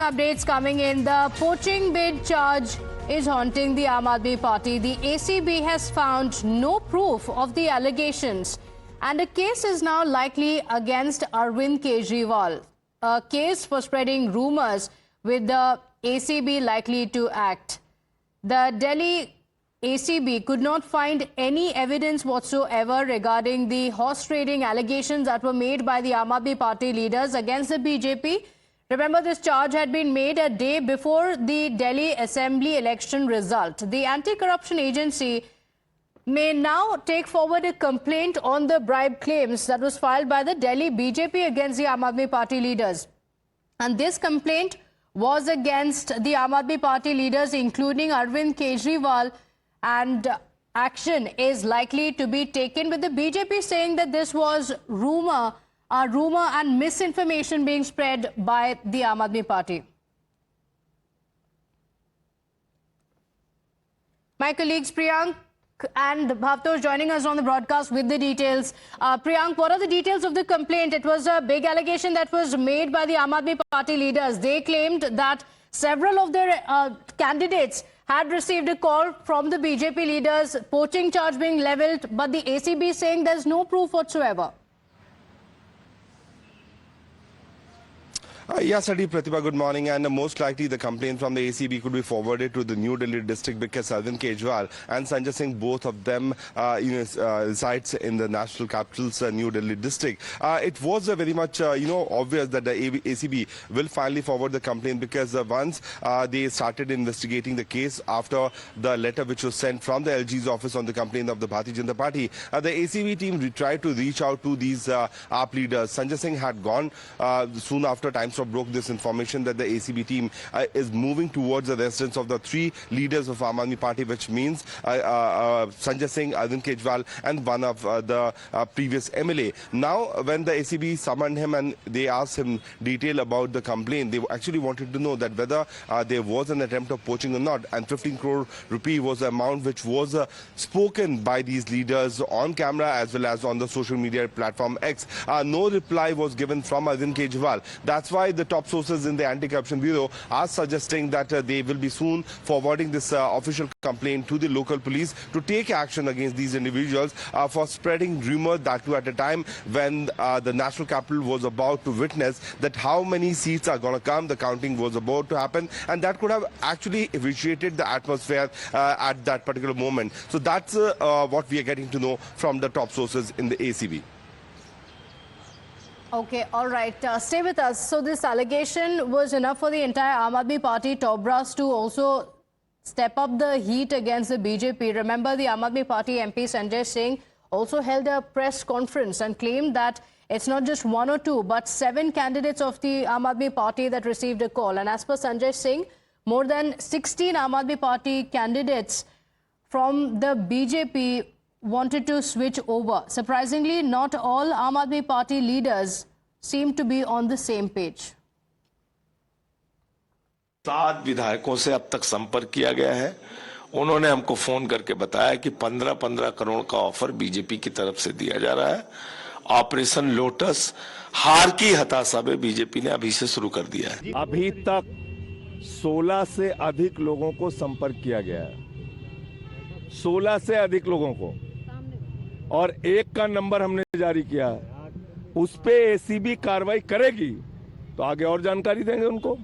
Updates coming in. The poaching bid charge is haunting the Aam Aadmi Party. The ACB has found no proof of the allegations, and a case is now likely against Arvind Kejriwal. A case for spreading rumors, with the ACB likely to act. The Delhi ACB could not find any evidence whatsoever regarding the horse trading allegations that were made by the Aam Aadmi Party leaders against the BJP. Remember, this charge had been made a day before the Delhi Assembly election result. The anti-corruption agency may now take forward a complaint on the bribe claims that was filed by the Delhi BJP against the Aam Aadmi Party leaders. And this complaint was against the Aam Aadmi Party leaders, including Arvind Kejriwal, and action is likely to be taken, with the BJP saying that this was rumor and misinformation being spread by the Aam Aadmi Party. My colleagues Priyank and Bhavtosh joining us on the broadcast with the details. Priyank, what are the details of the complaint? It was a big allegation that was made by the Aam Aadmi Party leaders. They claimed that several of their candidates had received a call from the BJP leaders, poaching charge being levelled, but the ACB saying there's no proof whatsoever. Yes, Adi Pratibha, good morning. And most likely the complaint from the ACB could be forwarded to the New Delhi district, because Arvind Kejriwal and Sanjay Singh, both of them resides in the national capital's New Delhi district. It was very much obvious that the ACB will finally forward the complaint, because once they started investigating the case after the letter which was sent from the LG's office on the complaint of the Bharatiya Janata Party, the ACB team tried to reach out to these AAP leaders. Sanjay Singh had gone soon after Times broke this information that the ACB team is moving towards the residence of the three leaders of Aam Aadmi Party, which means Sanjay Singh, Arvind Kejriwal, and one of the previous MLA. Now, when the ACB summoned him and they asked him detail about the complaint, they actually wanted to know that whether there was an attempt of poaching or not. And 15 crore rupee was the amount which was spoken by these leaders on camera as well as on the social media platform X. No reply was given from Arvind Kejriwal. That's why the top sources in the Anti-Corruption Bureau are suggesting that they will be soon forwarding this official complaint to the local police to take action against these individuals for spreading rumors, that too at a time when the national capital was about to witness that how many seats are going to come. The counting was about to happen, and that could have actually vitiated the atmosphere at that particular moment. So that's what we are getting to know from the top sources in the ACB. Okay, all right. Stay with us. So this allegation was enough for the entire Aam Aadmi Party top brass to also step up the heat against the BJP. Remember, the Aam Aadmi Party MP Sanjay Singh also held a press conference and claimed that it's not just one or two, but 7 candidates of the Aam Aadmi Party that received a call. And as per Sanjay Singh, more than 16 Aam Aadmi Party candidates from the BJP wanted to switch over. Surprisingly, not all Aam Aadmi Party leaders seem to be on the same page. 7 विधायकों से अब तक संपर्क किया गया है। उन्होंने हमको फोन करके बताया कि 15-15 करोड़ का ऑफर बीजेपी की तरफ से दिया जा रहा है। ऑपरेशन लोटस हार की हताशा में बीजेपी ने अभी से शुरू कर दिया है। अभी तक 16 से अधिक लोगों को संपर्क किया गया है, 16 से अधिक लोगों को, और एक का नंबर हमने जारी किया है। उस पे एसीबी कार्रवाई करेगी तो आगे और जानकारी देंगे उनको।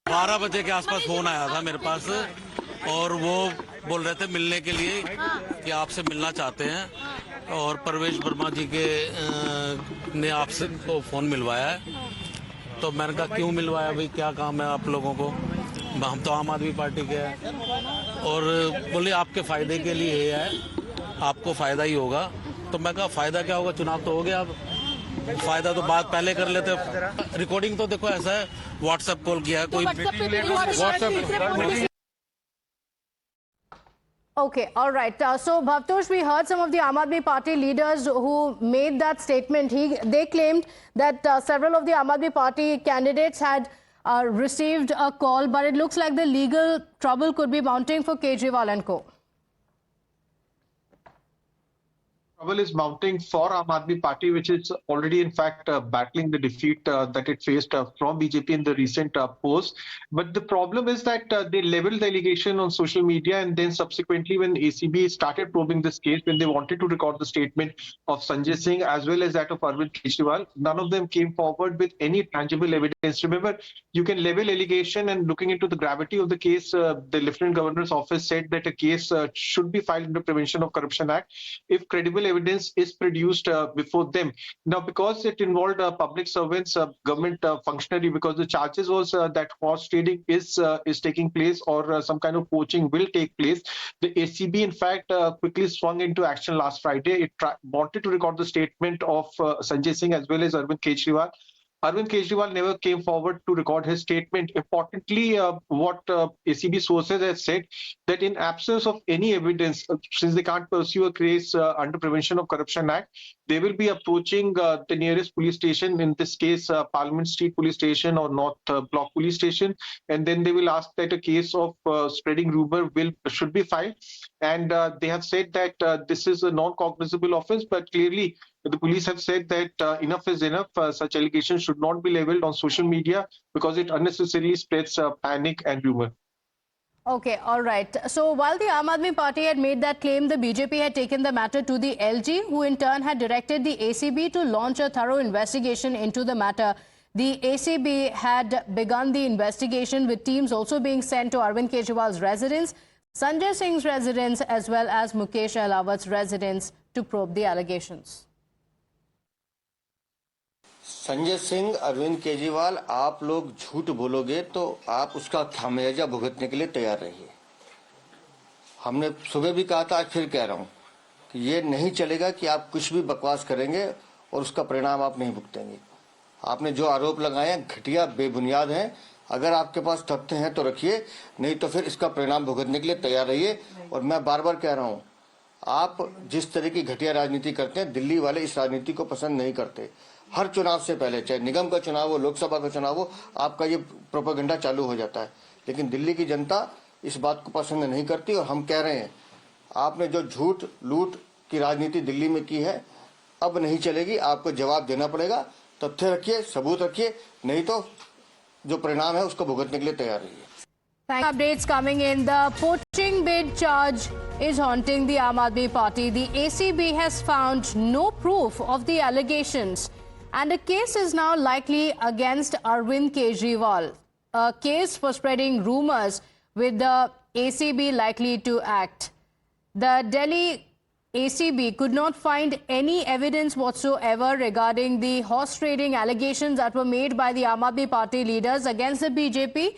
12 बजे के आसपास फोन आया था मेरे पास, और वो बोल रहे थे मिलने के लिए कि आपसे मिलना चाहते हैं, और परवेश वर्मा जी के ने आपसे को फोन मिलवाया है। तो मैंने कहा क्यों मिलवाया भाई, क्या काम है आप लोगों को, हम तो आम आदमी पार्टी के हैं। और बोले आपके फायदे के लिए है, आपको फायदा ही होगा। तो मैं कहा फायदा क्या होगा, चुनाव तो हो गया, अब फायदा तो बात पहले कर लेते। रिकॉर्डिंग तो देखो ऐसा है, व्हाट्सएप कॉल किया है कोई WhatsApp. Okay, all right. So, Bhavtosh, we heard some of the Aam Aadmi Party leaders who made that statement. They claimed that several of the Aam Aadmi Party candidates had received a call, but it looks like the legal trouble could be mounting for Kejriwal and co. trouble is mounting for Aam Aadmi Party, which is already, in fact, battling the defeat that it faced from BJP in the recent polls. But the problem is that they leveled the allegation on social media, and then subsequently, when ACB started probing this case, when they wanted to record the statement of Sanjay Singh as well as that of Arvind Kejriwal, none of them came forward with any tangible evidence. Remember, you can level allegation, and looking into the gravity of the case, the Lieutenant Governor's office said that a case should be filed under Prevention of Corruption Act if credible evidence is produced before them. Now, because it involved public servants, government functionary, because the charges was that horse trading is taking place, or some kind of poaching will take place, the ACB, in fact, quickly swung into action last Friday. It wanted to record the statement of Sanjay Singh as well as Arvind Kejriwal. Arvind Kejriwal never came forward to record his statement. Importantly, what ACB sources have said, that in absence of any evidence, since they can't pursue a case under Prevention of Corruption Act, they will be approaching the nearest police station, in this case, Parliament Street Police Station or North Block Police Station, and then they will ask that a case of spreading rumor should be filed. And they have said that this is a non-cognizable offence, but clearly the police have said that enough is enough. Such allegations should not be leveled on social media because it unnecessarily spreads panic and rumor. Okay, all right. So while the Aam Aadmi Party had made that claim, the BJP had taken the matter to the LG, who in turn had directed the ACB to launch a thorough investigation into the matter. The ACB had begun the investigation, with teams also being sent to Arvind Kejriwal's residence, Sanjay Singh's residence, as well as Mukesh Ahlawat's residence, to probe the allegations. Sanjay Singh, Arvind Kejriwal, आप लोग झूठ बोलोगे तो आप उसका खामियाजा भुगतने के लिए तैयार रहिए। हमने सुबह भी कहा था, आज फिर कह रहा हूं कि ये नहीं चलेगा कि आप कुछ भी बकवास करेंगे और उसका परिणाम आप नहीं भुगतेंगे। आपने जो आरोप लगाए हैं घटिया, बेबुनियाद हैं। अगर आपके पास तथ्य हैं तो रखिए, नहीं तो फिर इसका परिणाम भुगतने के लिए तैयार रहिए। और मैं बार बार कह रहा हूं, आप जिस तरह की घटिया राजनीति करते हैं, दिल्ली वाले इस राजनीति को पसंद नहीं करते। हर चुनाव से पहले, चाहे निगम का चुनाव हो, लोकसभा का चुनाव हो, आपका ये प्रोपेगेंडा चालू हो जाता है। लेकिन दिल्ली की जनता इस बात को पसंद नहीं करती, और हम कह रहे हैं, आपने जो झूठ लूट की राजनीति दिल्ली में की है, अब नहीं चलेगी। आपको जवाब देना पड़ेगा। तथ्य रखिए, सबूत रखिए, नहीं तो जो परिणाम है उसको भुगतने के लिए तैयार रहिए। Updates coming in. The poaching bid charge is haunting the Aam Aadmi Party. The ACB has found no proof of the allegations, and a case is now likely against Arvind Kejriwal. A case for spreading rumors, with the ACB likely to act. The Delhi ACB could not find any evidence whatsoever regarding the horse trading allegations that were made by the Aam Aadmi Party leaders against the BJP.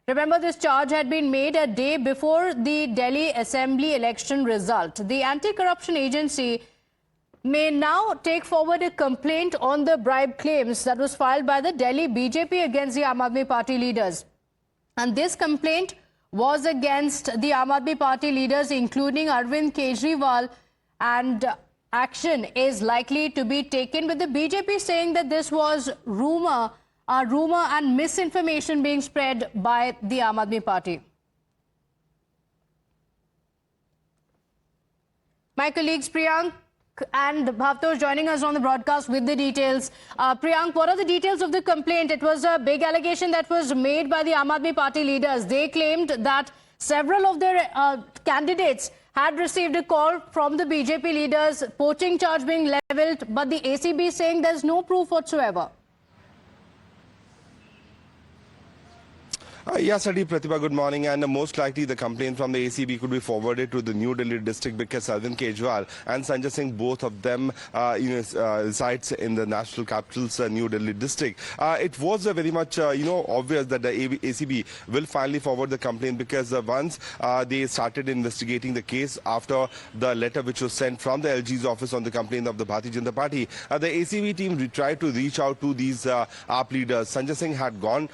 Remember, this charge had been made a day before the Delhi Assembly election result. The anti-corruption agency may now take forward a complaint on the bribe claims that was filed by the Delhi BJP against the Aam Aadmi Party leaders. And this complaint was against the Aam Aadmi Party leaders, including Arvind Kejriwal, and action is likely to be taken, with the BJP saying that this was rumor and misinformation being spread by the Aam Aadmi Party. My colleagues Priyank and Bhavtosh joining us on the broadcast with the details. Priyank, what are the details of the complaint? It was a big allegation that was made by the Aam Aadmi Party leaders. They claimed that several of their candidates had received a call from the BJP leaders, poaching charge being levelled, but the ACB is saying there's no proof whatsoever. Yes, Adi Pratibha, good morning. And most likely the complaint from the ACB could be forwarded to the New Delhi district, because Arvind Kejriwal and Sanjay Singh, both of them resides in the national capital's New Delhi district. It was very much obvious that the ACB will finally forward the complaint, because once they started investigating the case after the letter which was sent from the LG's office on the complaint of the Bharatiya Janata Party, the ACB team tried to reach out to these AAP leaders. Sanjay Singh had gone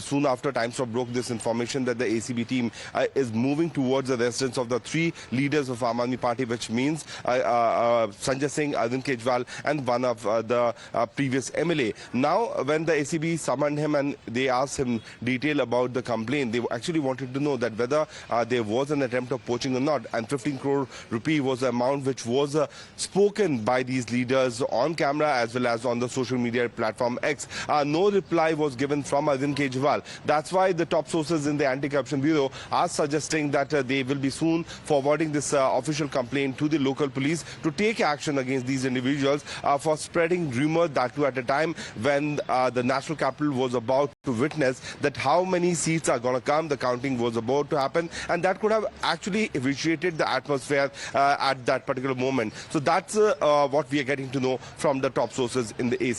soon after Times broke this information that the ACB team is moving towards the residence of the three leaders of Aam Aadmi Party, which means Sanjay Singh, Arvind Kejriwal, and one of the previous MLA. Now, when the ACB summoned him and they asked him detail about the complaint, they actually wanted to know that whether there was an attempt of poaching or not. And 15 crore rupee was the amount which was spoken by these leaders on camera as well as on the social media platform X. No reply was given from Arvind Kejriwal. That's why the top sources in the Anti-Corruption Bureau are suggesting that they will be soon forwarding this official complaint to the local police to take action against these individuals for spreading rumors, that too at a time when the national capital was about to witness that how many seats are going to come, the counting was about to happen, and that could have actually vitiated the atmosphere at that particular moment. So that's what we are getting to know from the top sources in the AC.